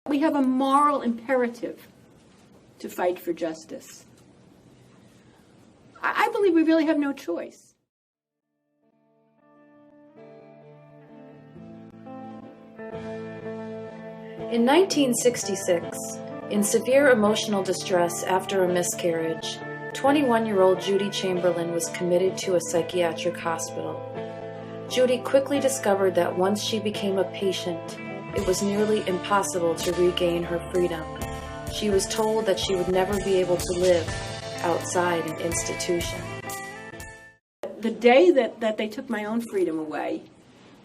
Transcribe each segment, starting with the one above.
We have a moral imperative to fight for justice. I believe we really have no choice. In 1966, in severe emotional distress after a miscarriage, 21-year-old Judi Chamberlin was committed to a psychiatric hospital. Judi quickly discovered that once she became a patient, it was nearly impossible to regain her freedom. She was told that she would never be able to live outside an institution. The day that they took my own freedom away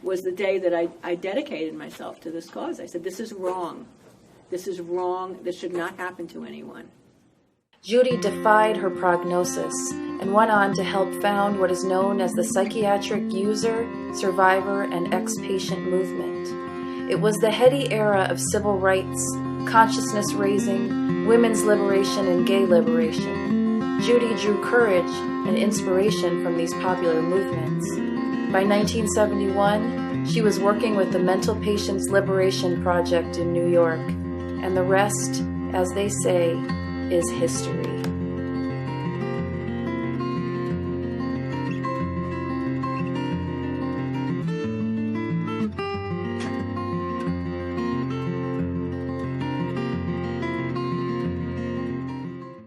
was the day that I dedicated myself to this cause. I said, this is wrong. This is wrong. This should not happen to anyone. Judi defied her prognosis and went on to help found what is known as the Psychiatric User, Survivor, and Ex-Patient Movement. It was the heady era of civil rights, consciousness raising, women's liberation, and gay liberation. Judi drew courage and inspiration from these popular movements. By 1971, she was working with the Mental Patients Liberation Project in New York, and the rest, as they say, is history.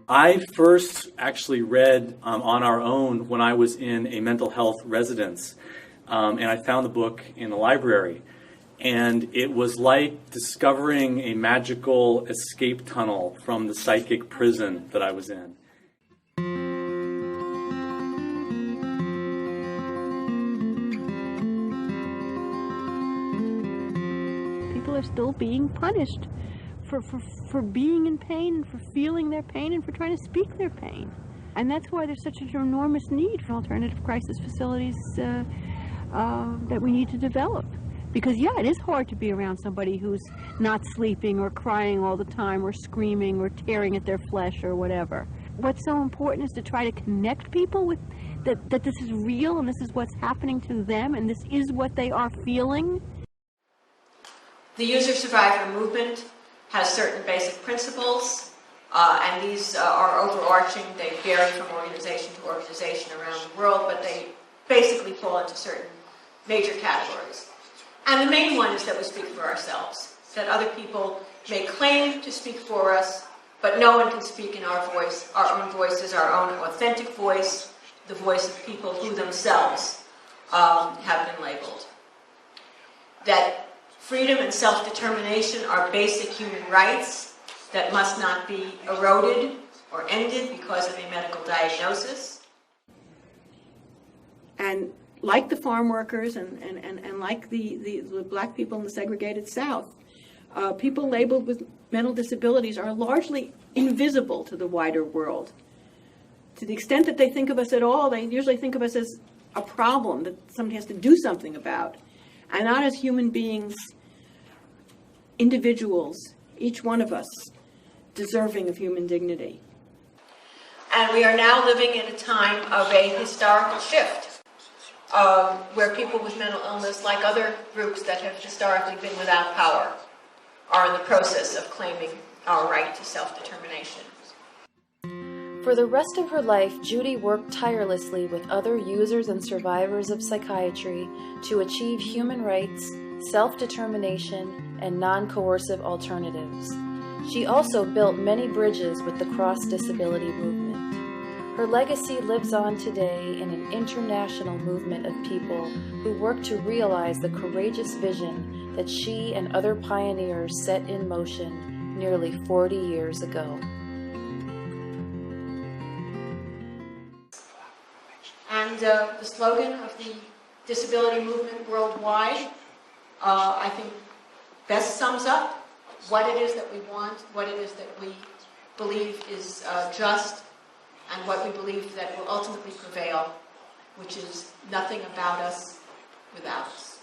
I first actually read On Our Own when I was in a mental health residence, and I found the book in the library. And it was like discovering a magical escape tunnel from the psychic prison that I was in. People are still being punished for being in pain, for feeling their pain, and for trying to speak their pain. And that's why there's such an enormous need for alternative crisis facilities that we need to develop. Because, yeah, it is hard to be around somebody who's not sleeping or crying all the time or screaming or tearing at their flesh or whatever. What's so important is to try to connect people with that this is real and this is what's happening to them and this is what they are feeling. The user-survivor movement has certain basic principles, and these are overarching. They vary from organization to organization around the world, but they basically fall into certain major categories. And the main one is that we speak for ourselves, that other people may claim to speak for us, but no one can speak in our voice. Our own voice is our own authentic voice, the voice of people who themselves have been labeled. That freedom and self-determination are basic human rights that must not be eroded or ended because of a medical diagnosis. And like the farm workers and like the black people in the segregated South, people labeled with mental disabilities are largely invisible to the wider world. To the extent that they think of us at all, they usually think of us as a problem that somebody has to do something about, and not as human beings, individuals, each one of us deserving of human dignity. And we are now living in a time of a historical shift. Where people with mental illness, like other groups that have historically been without power, are in the process of claiming our right to self-determination. For the rest of her life, Judi worked tirelessly with other users and survivors of psychiatry to achieve human rights, self-determination, and non-coercive alternatives. She also built many bridges with the cross-disability movement. Her legacy lives on today in an international movement of people who work to realize the courageous vision that she and other pioneers set in motion nearly 40 years ago. And the slogan of the disability movement worldwide, I think, best sums up what it is that we want, what it is that we believe is just, and what we believe that will ultimately prevail, which is nothing about us without us.